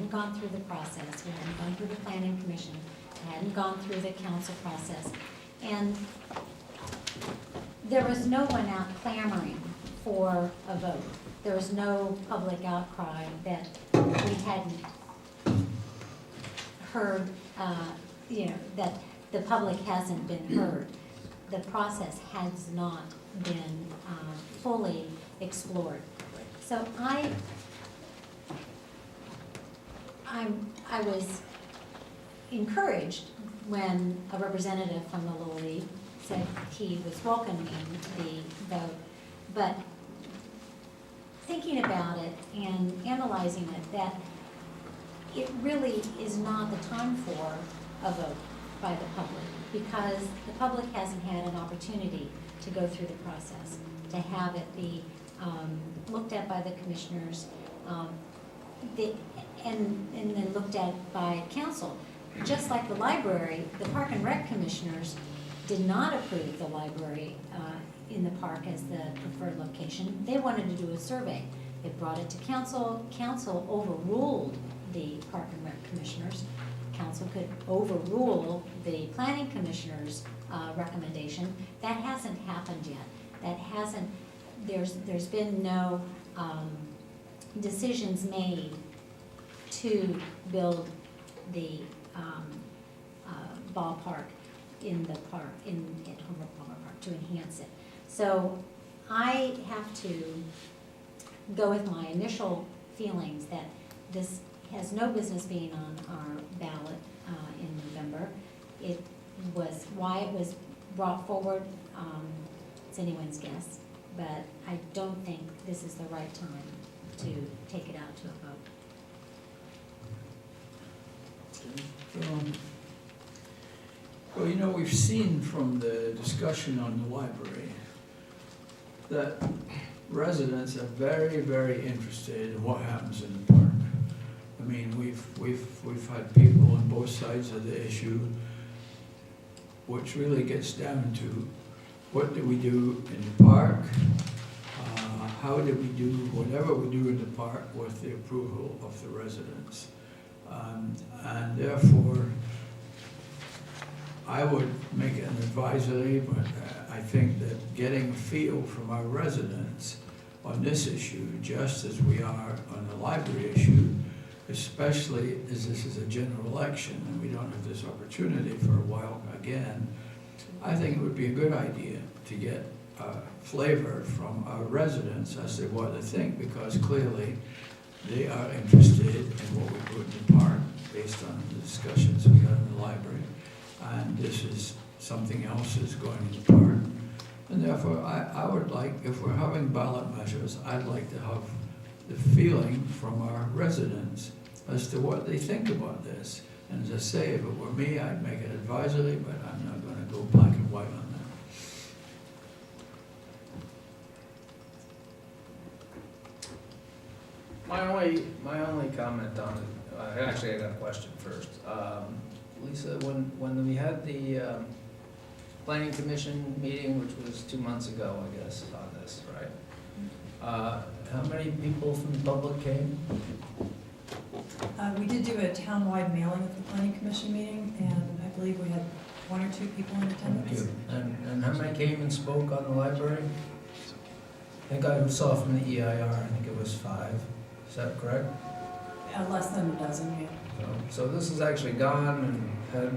hadn't gone through the process, we hadn't gone through the planning commission, we hadn't gone through the council process. And there was no one out clamoring for a vote. There was no public outcry that we hadn't heard, that the public hasn't been heard. The process has not been fully explored. So I was encouraged when a representative from the Little League said he was welcoming the vote, but thinking about it and analyzing it, that it really is not the time for a vote by the public, because the public hasn't had an opportunity to go through the process, to have it be looked at by the commissioners, and then looked at by council. Just like the library, the Park and Rec commissioners did not approve the library in the park as the preferred location. They wanted to do a survey. They brought it to council. Council overruled the Park and Rec commissioners. Council could overrule the planning commissioner's recommendation. That hasn't happened yet. That hasn't, there's been no decisions made to build the ballpark in the park, at Homer Palmer Park, to enhance it. So I have to go with my initial feelings that this has no business being on our ballot in November. It was, why it was brought forward, it's anyone's guess, but I don't think this is the right time to take it out to a vote. Well, we've seen from the discussion on the library that residents are very, very interested in what happens in the park. I mean, we've had people on both sides of the issue, which really gets down to what do we do in the park, how do we do whatever we do in the park with the approval of the residents. And therefore, I would make it an advisory, but I think that getting a feel from our residents on this issue, just as we are on the library issue, especially as this is a general election and we don't have this opportunity for a while again, I think it would be a good idea to get a flavor from our residents as to what they think, because clearly they are interested in what we put in the park based on the discussions we had in the library. And this is something else that's going in the park. And therefore, I would like, if we're having ballot measures, I'd like to have the feeling from our residents as to what they think about this. And as I say, if it were me, I'd make it advisory, but I'm not going to go black and white on that. My only comment on it, actually I got a question first. Lisa, when we had the planning commission meeting, which was 2 months ago, I guess, on this, right? How many people from the public came? We did do a town-wide mailing at the planning commission meeting, and I believe we had 1 or 2 people in attendance. And how many came and spoke on the library? I think I saw from the EIR, I think it was 5. Is that correct? Less than a dozen, yeah. So this has actually gone and had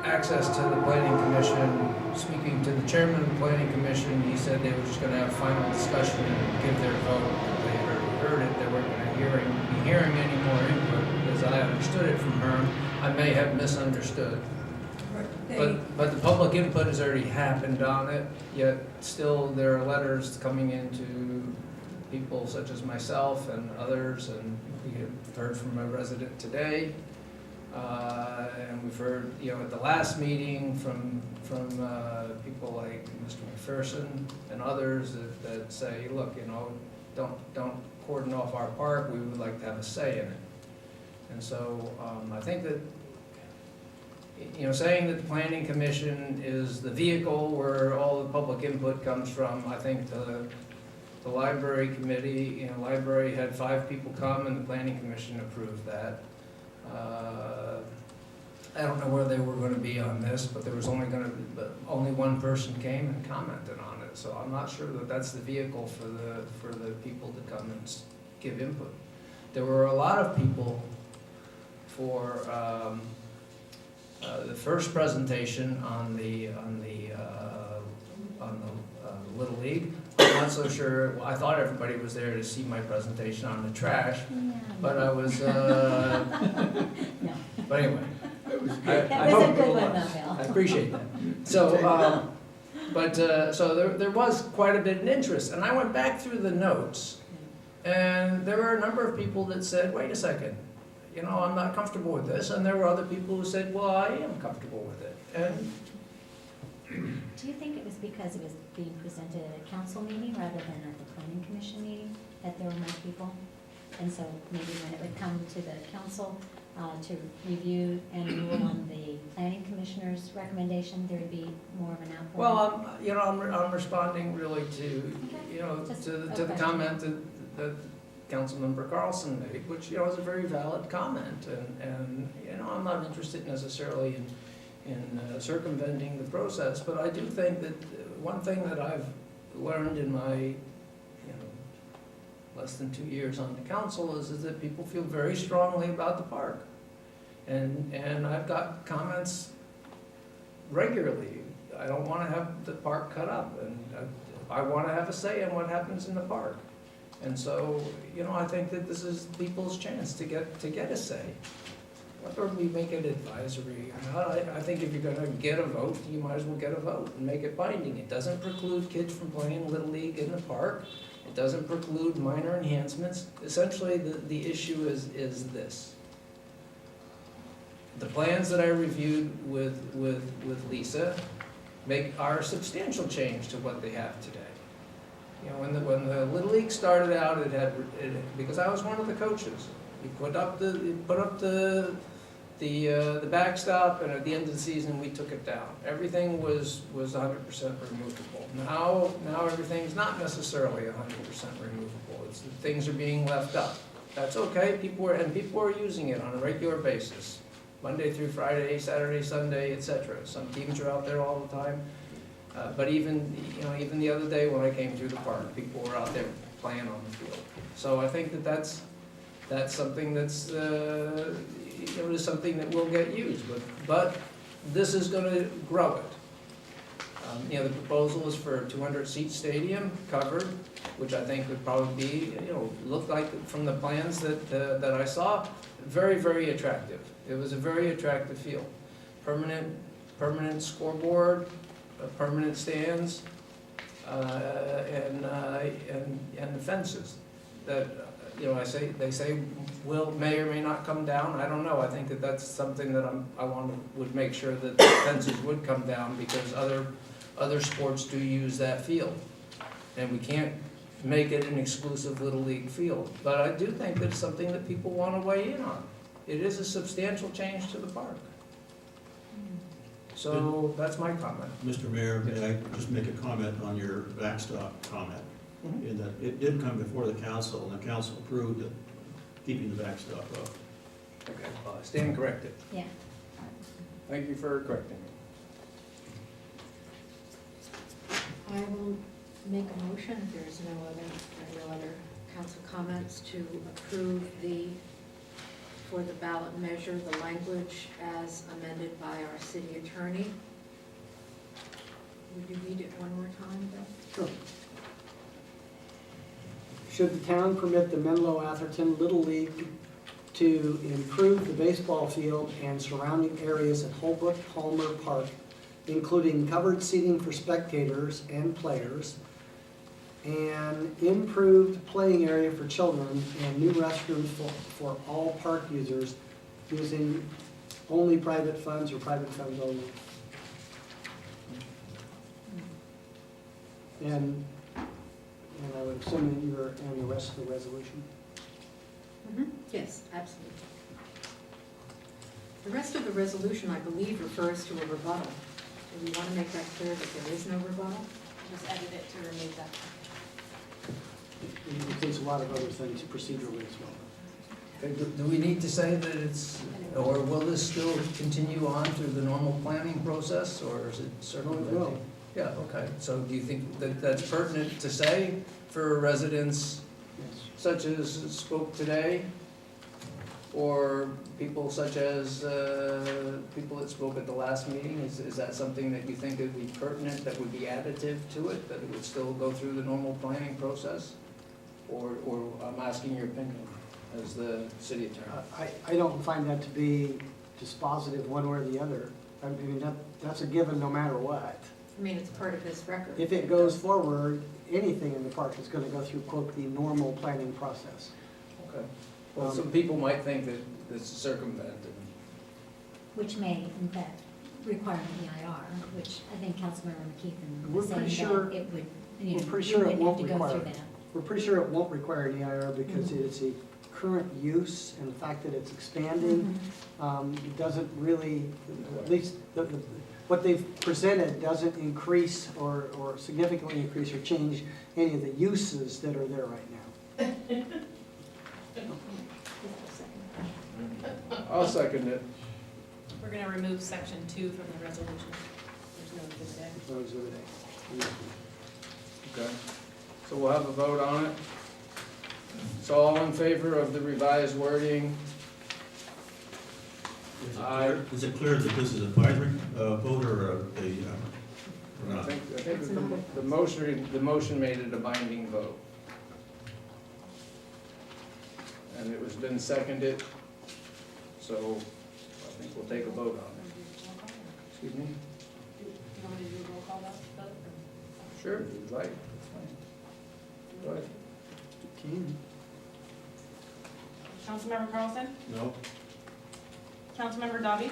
access to the planning commission. Speaking to the chairman of the planning commission, he said they were just going to have final discussion and give their vote. They had already heard it. They weren't going to be hearing any more input, as I understood it from her. I may have misunderstood. But the public input has already happened on it, yet still there are letters coming into people such as myself and others, and we have heard from a resident today, and we've heard, at the last meeting from people like Mr. McPherson and others that say, look, don't cordon off our park. We would like to have a say in it. And so I think that saying that the planning commission is the vehicle where all the public input comes from, I think the library committee, library had 5 people come and the planning commission approved that. I don't know where they were gonna be on this, but there was only one person came and commented on it, so I'm not sure that that's the vehicle for the people to come and give input. There were a lot of people for the first presentation on the Little League. I'm not so sure, well, I thought everybody was there to see my presentation on the trash, but I was, No. but anyway. That I was hope a good people one watched. though, I Bill. appreciate that. So, so there was quite a bit of interest, and I went back through the notes, and there were a number of people that said, wait a second, you know, I'm not comfortable with this, and there were other people who said, well, I am comfortable with it, and Do you think it was because it was being presented at a council meeting rather than at the planning commission meeting, that there were more people? And so maybe when it would come to the council to review and rule on the planning commissioner's recommendation, there would be more of an outpouring? well, I'm responding really to, Just to a the question. comment that Councilmember Carlson made, which, is a very valid comment, and I'm not interested necessarily in circumventing the process, but I do think that one thing that I've learned in my, less than 2 years on the council is that people feel very strongly about the park. And I've got comments regularly. I don't want to have the park cut up, and I want to have a say in what happens in the park. And so, I think that this is people's chance to get a say. Whether we make it advisory or not, I think if you're gonna get a vote, you might as well get a vote and make it binding. It doesn't preclude kids from playing Little League in the park. It doesn't preclude minor enhancements. Essentially, the issue is this. The plans that I reviewed with Lisa are a substantial change to what they have today. When the Little League started out, because I was one of the coaches. We put up the backstop, and at the end of the season, we took it down. Everything was 100% removable. Now everything's not necessarily 100% removable. Things are being left up. That's okay. People are using it on a regular basis, Monday through Friday, Saturday, Sunday, etc. Some teams are out there all the time. But even the other day when I came through the park, people were out there playing on the field. So I think that's something that's is something that will get used, but this is going to grow it. The proposal is for a 200-seat stadium covered, which I think would probably be, look like from the plans that I saw, very, very attractive. It was a very attractive field. Permanent scoreboard, permanent stands, and the fences that. They say may or may not come down. I don't know. I think that's something that would make sure that the fences would come down, because other sports do use that field, and we can't make it an exclusive Little League field. But I do think that it's something that people want to weigh in on. It is a substantial change to the park. So that's my comment. Mr. Mayor, may I just make a comment on your backstop comment? In that it did come before the council, and the council approved it, keeping the backstop up. Okay, stand corrected. Yeah. Thank you for correcting me. I will make a motion, if there's no other council comments, to approve for the ballot measure, the language as amended by our city attorney. Would you read it one more time, Bill? Sure. Should the town permit the Menlo Atherton Little League to improve the baseball field and surrounding areas at Holbrook Palmer Park, including covered seating for spectators and players, and improved playing area for children, and new restrooms for all park users using only private funds or private funds only? And I would assume that you're on the rest of the resolution. Yes, absolutely. The rest of the resolution, I believe, refers to a rebuttal. Do we want to make that clear that there is no rebuttal? Just edit it to remove that. It includes a lot of other things procedurally as well. Okay, do we need to say that it's, or will this still continue on through the normal planning process, or is it circumventing? will. Yeah, okay, so do you think that that's pertinent to say for residents Yes. such as spoke today? Or people such as, people that spoke at the last meeting? Is that something that you think would be pertinent, that would be additive to it, that it would still go through the normal planning process? Or I'm asking your opinion as the city attorney. I don't find that to be dispositive one way or the other. I mean, that's a given no matter what. I mean, it's part of his record. If it goes forward, anything in the park is going to go through, quote, the normal planning process. Okay. Well, some people might think that it's circumvented. Which may, in fact, require an EIR, which I think Councilmember McKeithen We're was pretty saying sure- that it would, you we're know, pretty you sure it wouldn't have won't to go require through it. that. We're pretty sure it won't require an EIR because it's a current use, and the fact that it's expanding it doesn't really, at least what they've presented doesn't increase or significantly increase or change any of the uses that are there right now. I'll second it. We're gonna remove section 2 from the resolution. There's no exhibit A. No exhibit A. Okay. So we'll have a vote on it. So all in favor of the revised wording? Is it clear that this is advisory vote or or I not? think It's not. the motion made it a binding vote. And it was been seconded, so I think we'll take a vote on it. Excuse me? You want me to do a roll call vote? Sure, if you'd like, that's fine. Go ahead. Councilmember Carlson? No? Councilmember Dobby?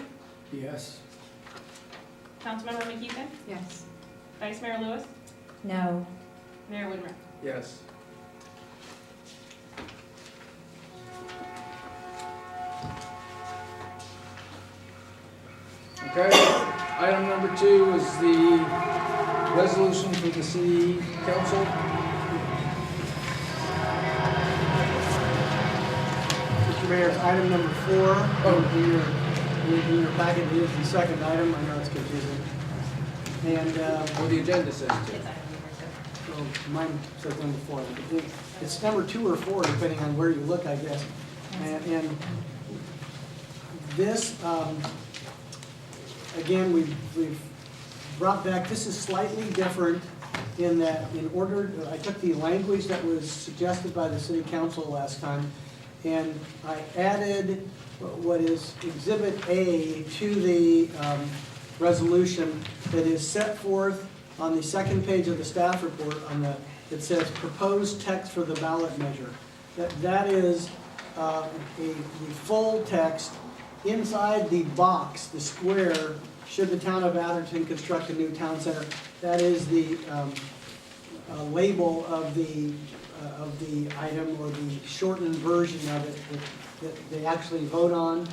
Yes. Councilmember McKeithen? Yes. Vice Mayor Lewis? No, Mayor Woodruff? Yes. Okay, item number 2 is the resolution for the city council. Mr. Mayor, it's item number 4 in your packet. It is the second item. I know it's confusing. And Well, the agenda says It's 2. item number 2. well, mine says number 4. It's number 2 or 4, depending on where you look, I guess. And this, again, we've brought back, this is slightly different in that I took the language that was suggested by the city council last time, and I added what is Exhibit A to the resolution that is set forth on the second page of the staff report it says proposed text for the ballot measure. That is the full text inside the box, the square, should the town of Atherton construct a new town center. That is the label of the item, or the shortened version of it that they actually vote on.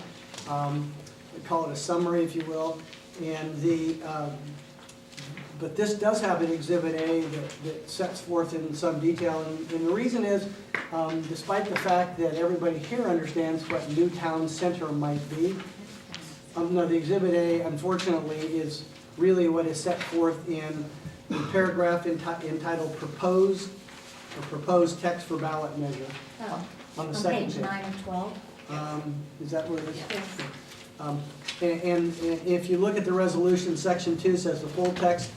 We call it a summary, if you will. And but this does have an Exhibit A that sets forth in some detail. And the reason is, despite the fact that everybody here understands what new town center might be, no, the Exhibit A, unfortunately, is really what is set forth in the paragraph entitled Proposed, or Proposed Text for Ballot Measure. oh, On the on second page page. 9 and 12. Is that where it is? Yes. And if you look at the resolution, section 2 says the full text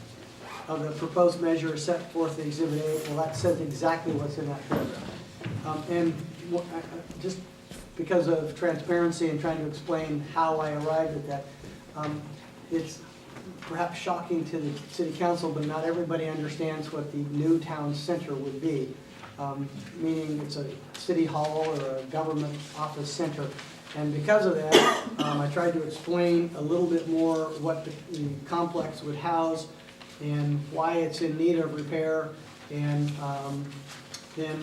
of the proposed measure is set forth in Exhibit A. Well, that says exactly what's in that paragraph. And just because of transparency and trying to explain how I arrived at that, it's perhaps shocking to the city council, but not everybody understands what the new town center would be. Meaning it's a city hall or a government office center. And because of that, I tried to explain a little bit more what the complex would house and why it's in need of repair, and then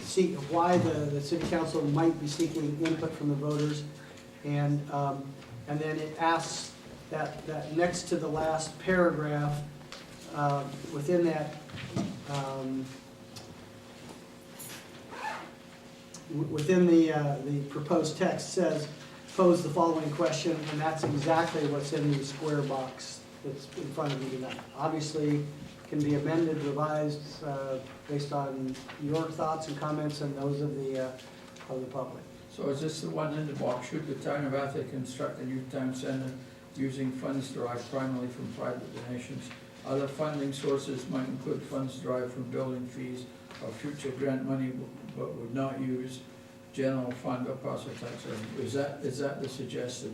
see why the city council might be seeking input from the voters. And then it asks that next to the last paragraph, within that, within the proposed text says, pose the following question, and that's exactly what's in the square box that's in front of you tonight. Obviously, can be amended, revised, based on your thoughts and comments and those of the public. So is this the one in the box? Should the town of Atherton construct a new town center using funds derived primarily from private donations? Other funding sources might include funds derived from building fees or future grant money, but would not use general fund or parcel tax revenue. Is that the suggested?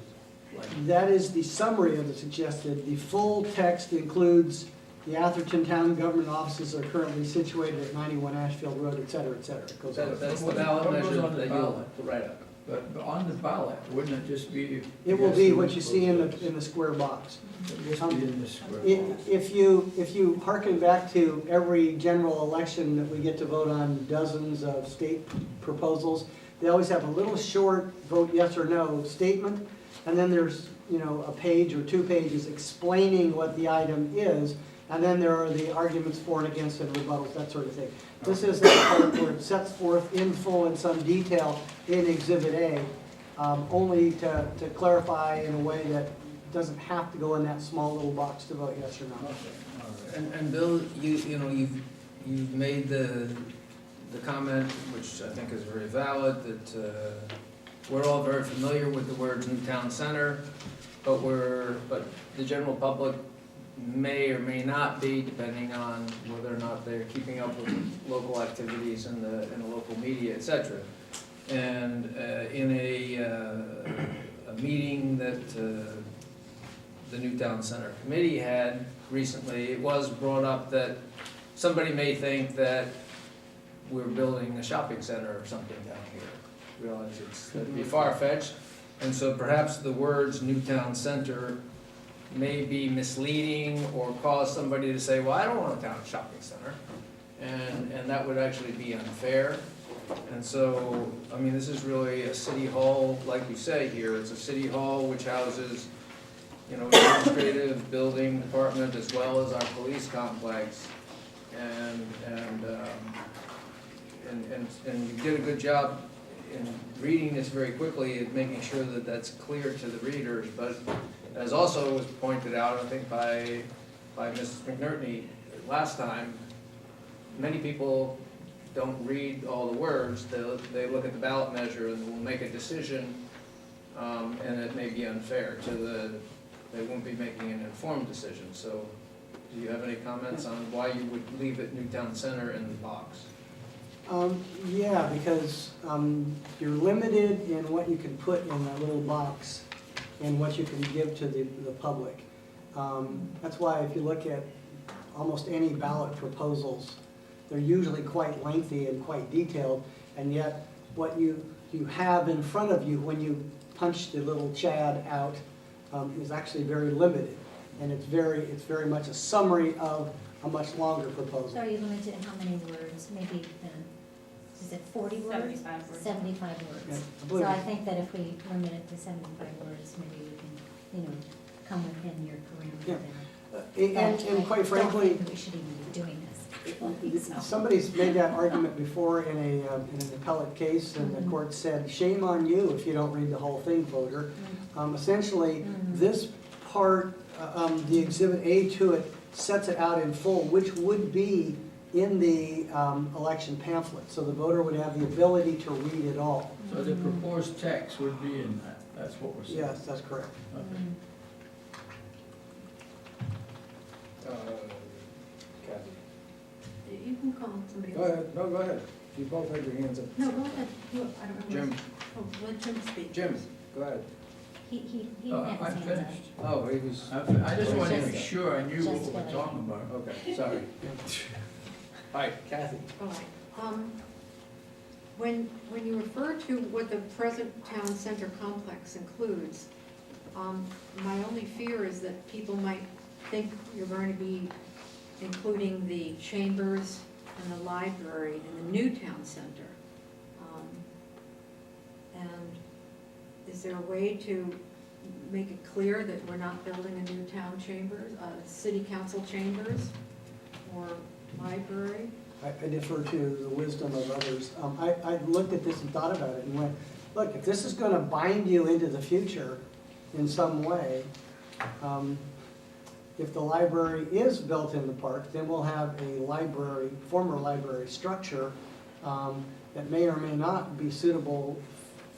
That is the summary of the suggested. The full text includes the Atherton Town Government offices are currently situated at 91 Ashfield Road, et cetera, et cetera. It goes on. That's the What ballot goes measure on the that you'll ballot? write up. But on the ballot, wouldn't it just be? It will be yes, what you see in votes? the square box. It'd just be in the square box. If you hearken back to every general election that we get to vote on dozens of state proposals, they always have a little short vote yes or no statement, and then there's, a page or 2 pages explaining what the item is, and then there are the arguments for and against and rebuttals, that sort of thing. This is the part where it sets forth in full in some detail in Exhibit A, only to clarify in a way that doesn't have to go in that small little box to vote yes or no. Okay, all right. And Bill, you've made the comment, which I think is very valid, that we're all very familiar with the words new town center, but the general public may or may not be, depending on whether or not they're keeping up with local activities in the local media, et cetera. And in a meeting that the Newtown Center Committee had recently, it was brought up that somebody may think that we're building a shopping center or something down here. Realize it'd be far-fetched, and so perhaps the words Newtown Center may be misleading or cause somebody to say, well, I don't want a town shopping center, and that would actually be unfair. And so, I mean, this is really a city hall, like you say here, it's a city hall which houses, administrative building department as well as our police complex. And you did a good job in reading this very quickly and making sure that that's clear to the readers. But as also was pointed out, I think by Mrs. McNerney last time, many people don't read all the words. They look at the ballot measure and will make a decision, and it may be unfair they won't be making an informed decision. So do you have any comments on why you would leave it Newtown Center in the box? Yeah, because you're limited in what you can put in that little box and what you can give to the public. That's why if you look at almost any ballot proposals, they're usually quite lengthy and quite detailed, and yet what you have in front of you when you punch the little chad out is actually very limited, and it's very much a summary of a much longer proposal. So are you limited in how many words? Maybe is it 40 words? 75 words. 75 words. Yeah, I So believe I it. think that if we limit it to 75 words, maybe we can, come within your Yeah. parameter there. And quite frankly, I don't think we should even be doing this. somebody's made that argument before in an appellate case, and the court said, shame on you if you don't read the whole thing, voter. Essentially, this part, the Exhibit A to it, sets it out in full, which would be in the election pamphlet. So the voter would have the ability to read it all. So the proposed text would be in that, that's what we're saying? Yes, that's correct. Okay. Kathy? You can call somebody Go else. ahead, no, go ahead. You both have your hands up. No, go ahead. I don't know. Jim, Oh, let Jim speak. Jim, go ahead. He I'm had his hands up. finished. Oh, he was, I just wanted to be Just- sure I knew what just we were what I- Oh, talking about. okay, sorry. All right, Kathy. All right. When you refer to what the present town center complex includes, my only fear is that people might think you're going to be including the chambers and the library in the new town center. And is there a way to make it clear that we're not building a new town chambers, city council chambers or library? I defer to the wisdom of others. I looked at this and thought about it and went, look, if this is gonna bind you into the future in some way, if the library is built in the park, then we'll have a library, former library structure that may or may not be suitable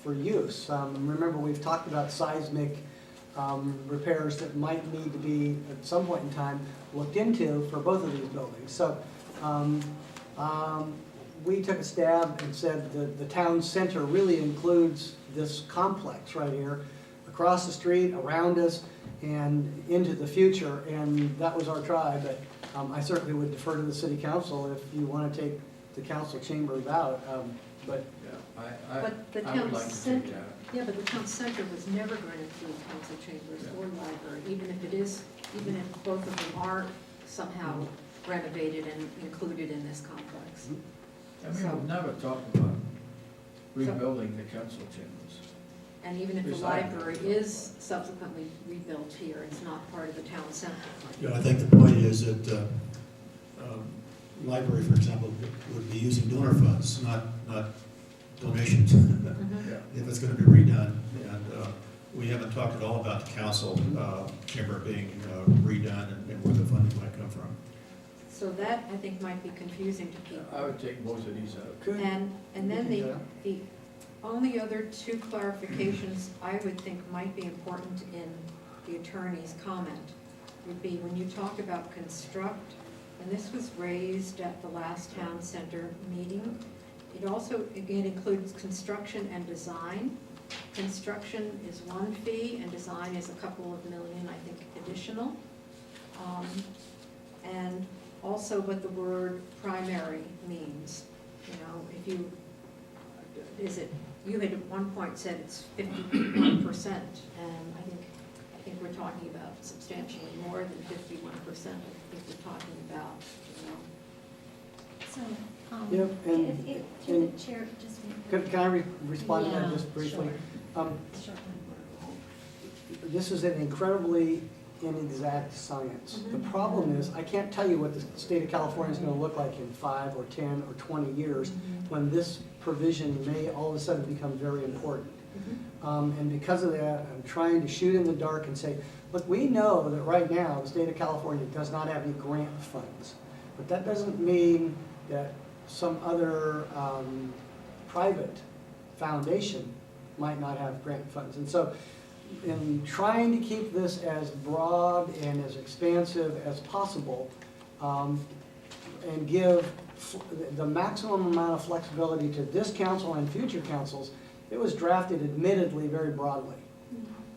for use. Remember, we've talked about seismic repairs that might need to be, at some point in time, looked into for both of these buildings. So we took a stab and said the town center really includes this complex right here, across the street, around us, and into the future, and that was our try, but I certainly would defer to the city council if you want to take the council chambers out, but Yeah, But the I would town like to center, take that. yeah, but the town center was never going to include council chambers or library, even if both of them are somehow renovated and included in this complex. And we would never talk about rebuilding the council chambers. And even if the Beside- library is subsequently rebuilt here, it's not part of the town center. You know, I think the point is that library, for example, would be using donor funds, not donations, Yeah. if it's gonna be redone. And we haven't talked at all about the council chamber being redone and where the funding might come from. So that, I think, might be confusing to people. I would take most of these out. good. And then We can do the only other two clarifications I would think might be important in the attorney's comment would be when you talk about construct, and this was raised at the last town center meeting. It also, again, includes construction and design. Construction is one fee and design is a couple of million, I think, additional. And also what the word primary means. You know, if you, you had at one point said it's 51%, and I think we're talking about substantially more than 51%. I think we're talking about, So, Yeah, and- through the chair, just. Can I respond to that Yeah, just briefly? sure. Sure. This is an incredibly inexact science. The problem is, I can't tell you what the state of California is going to look like in 5 or 10 or 20 years when this provision may all of a sudden become very important. And because of that, I'm trying to shoot in the dark and say, look, we know that right now the state of California does not have any grant funds. But that doesn't mean that some other private foundation might not have grant funds. And so in trying to keep this as broad and as expansive as possible and give the maximum amount of flexibility to this council and future councils, it was drafted admittedly very broadly.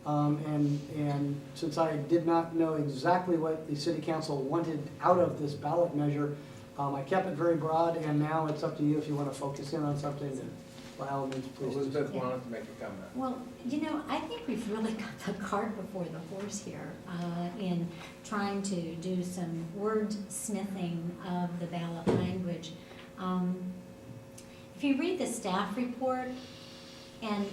And since I did not know exactly what the city council wanted out of this ballot measure, I kept it very broad, and now it's up to you if you want to focus in on something, then by all means, please. Elizabeth wanted to make a comment. Well, you know, I think we've really got the cart before the horse here in trying to do some wordsmithing of the ballot language. If you read the staff report and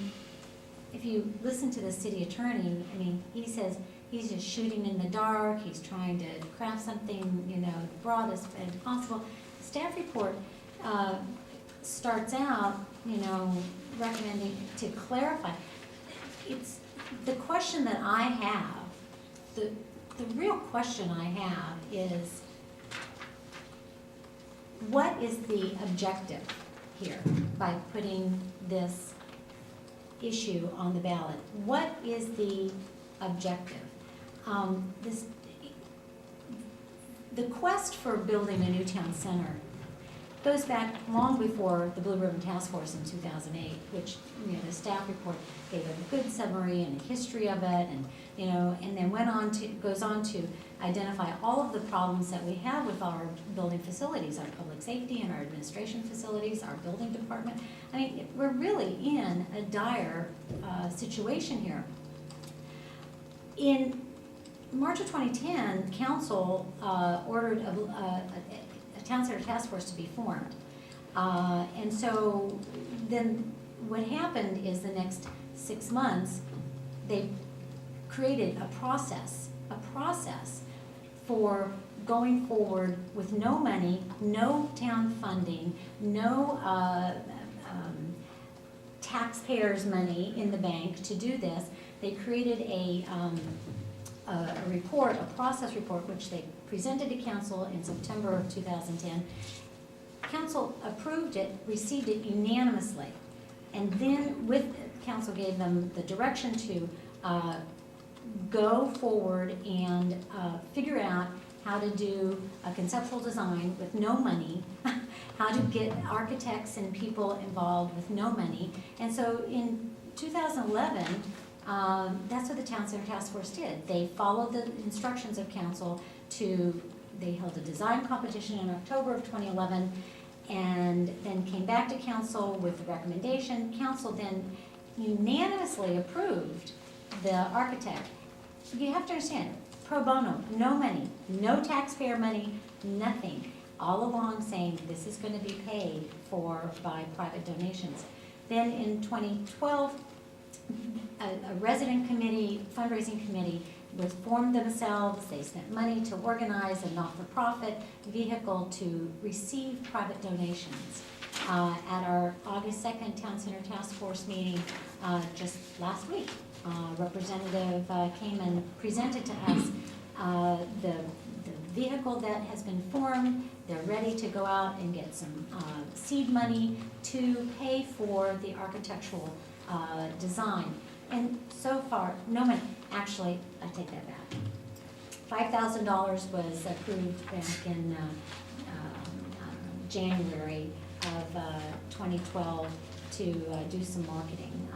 if you listen to the city attorney, I mean, he says he's just shooting in the dark, he's trying to craft something, you know, broadest as possible. The staff report starts out, you know, recommending to clarify. It's the question that I have, the real question I have is, what is the objective here by putting this issue on the ballot? What is the objective? The quest for building a new town center goes back long before the Blue Ribbon Task Force in 2008, which, you know, the staff report gave a good summary and a history of it, and, you know, and then goes on to identify all of the problems that we have with our building facilities, our public safety and our administration facilities, our building department. I mean, we're really in a dire situation here. In March of 2010, council ordered a town center task force to be formed. And so then what happened is the next 6 months, they created a process for going forward with no money, no town funding, no taxpayers' money in the bank to do this. They created a report, a process report, which they presented to council in September of 2010. Council approved it, received it unanimously, and then council gave them the direction to go forward and figure out how to do a conceptual design with no money, how to get architects and people involved with no money. And so in 2011, that's what the Town Center Task Force did. They followed the instructions of council they held a design competition in October of 2011, and then came back to council with the recommendation. Council then unanimously approved the architect. You have to understand, pro bono, no money, no taxpayer money, nothing. All along saying this is going to be paid for by private donations. Then in 2012, a resident committee, fundraising committee, was formed themselves. They spent money to organize a not-for-profit vehicle to receive private donations. At our August 2nd Town Center Task Force meeting just last week, a representative came and presented to us the vehicle that has been formed. They're ready to go out and get some seed money to pay for the architectural design. And so far, no money. Actually, I take that back. $5,000 was approved back in January of 2012 to do some marketing.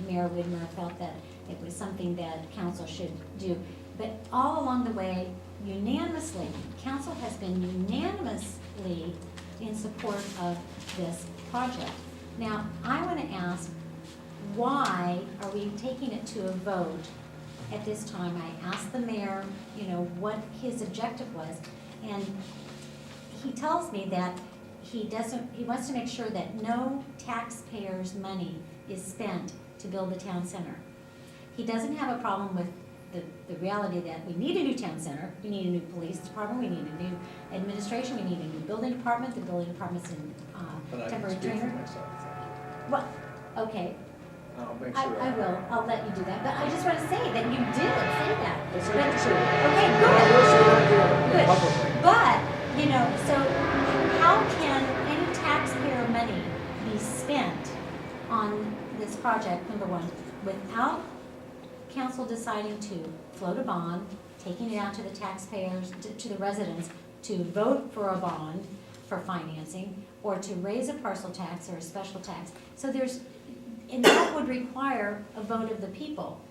Mayor Widmer felt that it was something that council should do. But all along the way, unanimously, council has been unanimously in support of this project. Now, I want to ask, why are we taking it to a vote at this time? I asked the mayor, what his objective was, and he tells me that he wants to make sure that no taxpayers' money is spent to build the town center. He doesn't have a problem with the reality that we need a new town center, we need a new police department, we need a new administration, we need a new building department. The building department's in temporary trainer. Well, okay. I'll make I sure. will, I'll let you do that, but I just want to say that you did say that. That's But- what you said. Okay, I will say that here good, publicly. good. But, so how can any taxpayer money be spent on this project, number one, without council deciding to float a bond, taking it out to the taxpayers, to the residents, to vote for a bond for financing, or to raise a parcel tax or a special tax? So and that would require a vote of the people.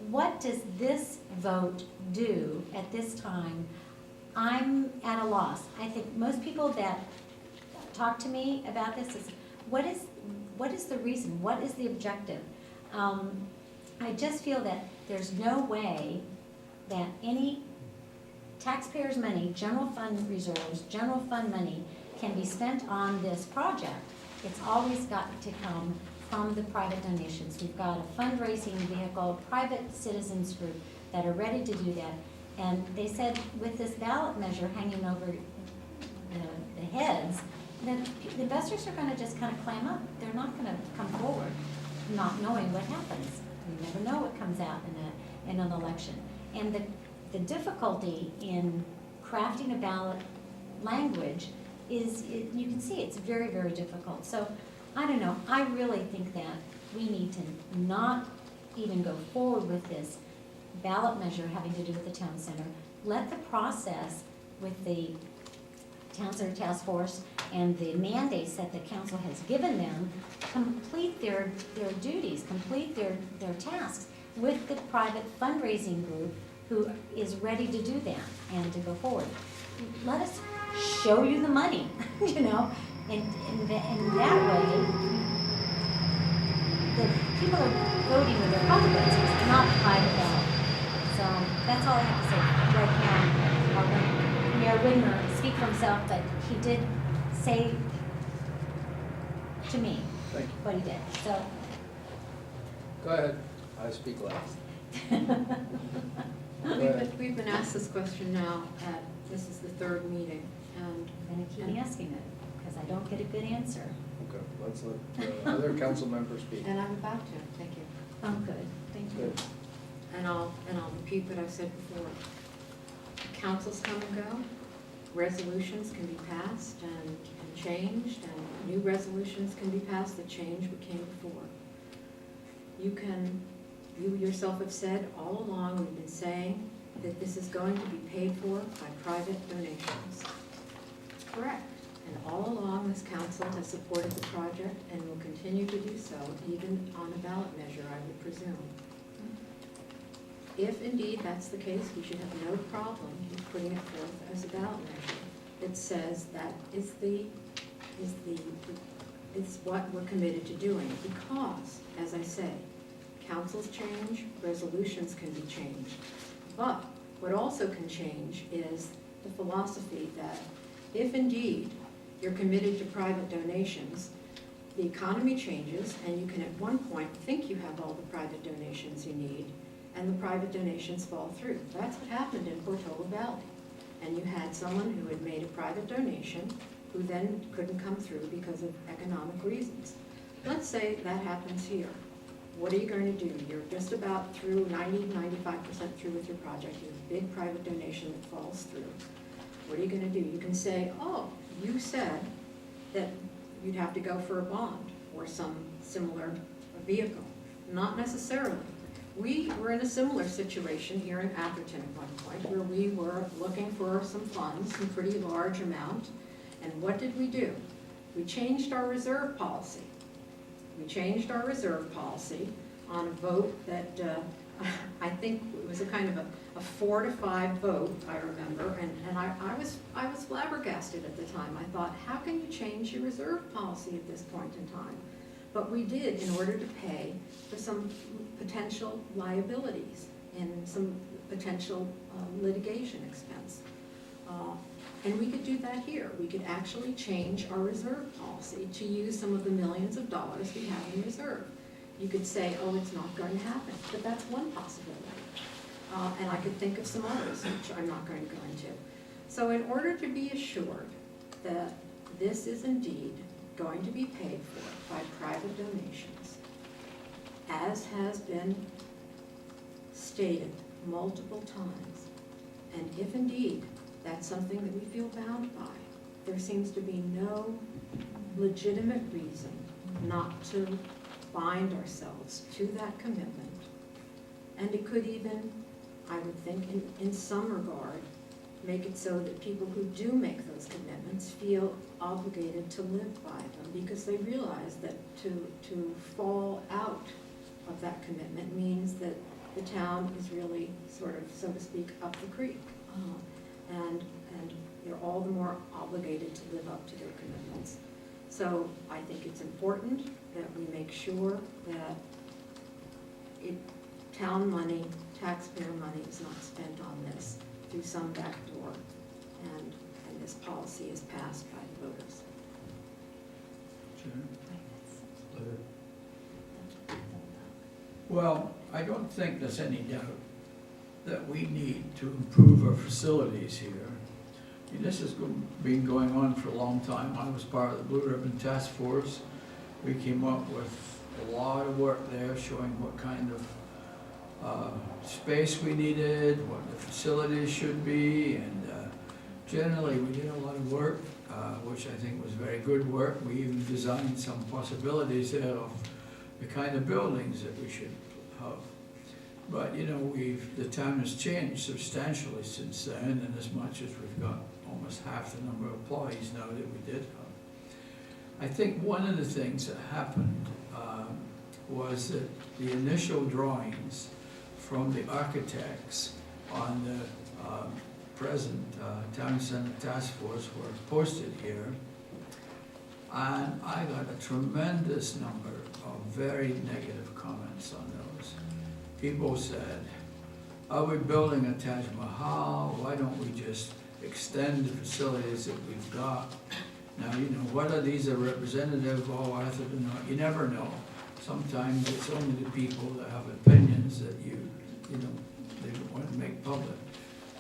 What does this vote do at this time? I'm at a loss. I think most people that talk to me about this is, what is the reason? What is the objective? I just feel that there's no way that any taxpayers' money, general fund reserves, general fund money can be spent on this project. It's always got to come from the private donations. We've got a fundraising vehicle, private citizens group that are ready to do that. And they said with this ballot measure hanging over the heads, that the investors are gonna just kind of clam up. They're not gonna come forward not knowing what happens. You never know what comes out in an election. And the difficulty in crafting a ballot language is, you can see it's very, very difficult. So I don't know, I really think that we need to not even go forward with this ballot measure having to do with the town center. Let the process with the Town Center Task Force and the mandates that the council has given them complete their duties, complete their tasks with the private fundraising group who is ready to do that and to go forward. Let us show you the money, and that way, the people are voting with their pocketbooks, not by the ballot. So that's all I have to say right now. I'll let Mayor Widmer speak for himself, but he did say to me Thank you. what he did. So Go ahead. I speak last. We've been asked this question now at This is the third meeting, and I'm gonna keep asking it, because I don't get a good answer. Okay, let's let other council members speak. I'm about to, thank you. Oh, good, thank you. Good. And I'll repeat what I've said before. Councils come and go, resolutions can be passed and changed, and new resolutions can be passed that change what came before. You yourself have said all along, we've been saying that this is going to be paid for by private donations. Correct. And all along, this council has supported the project and will continue to do so, even on a ballot measure, I would presume. If indeed that's the case, we should have no problem with putting it forth as a ballot measure that says that is what we're committed to doing. Because, as I say, councils change, resolutions can be changed. But what also can change is the philosophy that if indeed you're committed to private donations, the economy changes and you can at one point think you have all the private donations you need, and the private donations fall through. That's what happened in Portola Valley. And you had someone who had made a private donation who then couldn't come through because of economic reasons. Let's say that happens here. What are you going to do? You're just about through, 95% through with your project. You have a big private donation that falls through. What are you going to do? You can say, oh, you said that you'd have to go for a bond or some similar vehicle. Not necessarily. We were in a similar situation here in Atherton at one point where we were looking for some funds, some pretty large amount, and what did we do? We changed our reserve policy. We changed our reserve policy on a vote that I think it was a kind of a 4-5 vote, I remember, and I was flabbergasted at the time. I thought, how can you change your reserve policy at this point in time? But we did in order to pay for some potential liabilities and some potential litigation expense. And we could do that here. We could actually change our reserve policy to use some of the millions of dollars we have in reserve. You could say, oh, it's not going to happen, but that's one possibility. And I could think of some others, which I'm not going to go into. So in order to be assured that this is indeed going to be paid for by private donations, as has been stated multiple times, and if indeed that's something that we feel bound by, there seems to be no legitimate reason not to bind ourselves to that commitment. And it could even, I would think, in some regard, make it so that people who do make those commitments feel obligated to live by them because they realize that to fall out of that commitment means that the town is really sort of, so to speak, up the creek. And they're all the more obligated to live up to their commitments. So I think it's important that we make sure that town money, taxpayer money is not spent on this through some back door, and this policy is passed by the voters. Well, I don't think there's any doubt that we need to improve our facilities here. I mean, this has been going on for a long time. I was part of the Blue Ribbon Task Force. We came up with a lot of work there showing what kind of space we needed, what the facilities should be, and generally we did a lot of work, which I think was very good work. We even designed some possibilities there of the kind of buildings that we should have. But you know, the town has changed substantially since then, and as much as we've got almost half the number of employees now that we did have. I think one of the things that happened was that the initial drawings from the architects on the present Town Center Task Force were posted here, and I got a tremendous number of very negative comments on those. People said, are we building a Taj Mahal? Why don't we just extend the facilities that we've got? Now, you know, whether these are representative of Atherton or not, you never know. Sometimes it's only the people that have opinions that you know, they don't want to make public.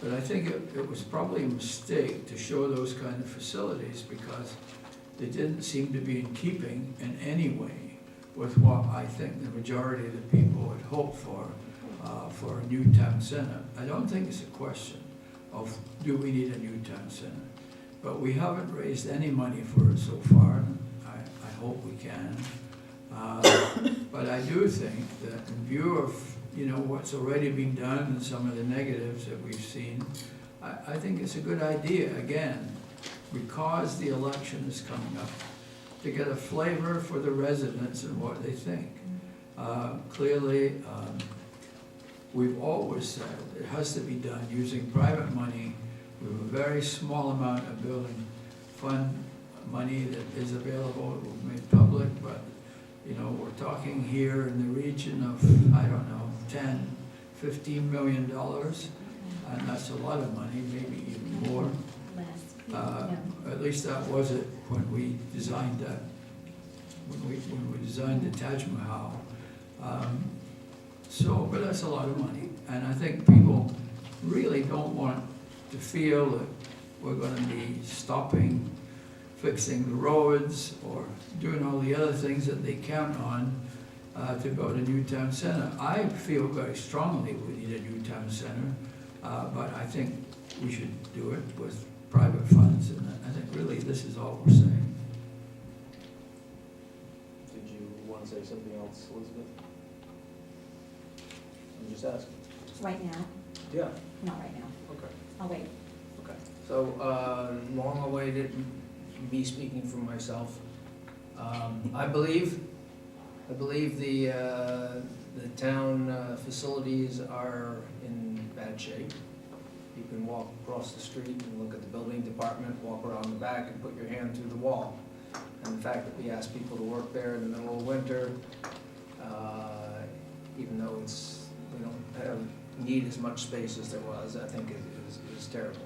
But I think it was probably a mistake to show those kind of facilities because they didn't seem to be in keeping in any way with what I think the majority of the people had hoped for a new town center. I don't think it's a question of do we need a new town center, but we haven't raised any money for it so far, and I hope we can. But I do think that in view of, what's already been done and some of the negatives that we've seen, I think it's a good idea, again, because the election is coming up, to get a flavor for the residents and what they think. Clearly, we've always said it has to be done using private money with a very small amount of building fund money that is available, we've made public, but we're talking here in the region of, I don't know, 10, $15 million, and that's a lot of money, maybe even more. At least that was it when we designed that, when we designed the Taj Mahal. But that's a lot of money, and I think people really don't want to feel that we're going to be stopping fixing the roads or doing all the other things that they count on to go to Newtown Center. I feel very strongly we need a Newtown Center, but I think we should do it with private funds, and I think really this is all we're saying. Did you want to say something else, Elizabeth? I'm just asking. Right now? Yeah, Not right now. okay. I'll wait. Okay, so, long awaited, me speaking for myself. I believe the town facilities are in bad shape. You can walk across the street and look at the building department, walk around the back and put your hand through the wall. And the fact that we ask people to work there in the middle of winter, even though we don't need as much space as there was, I think is terrible.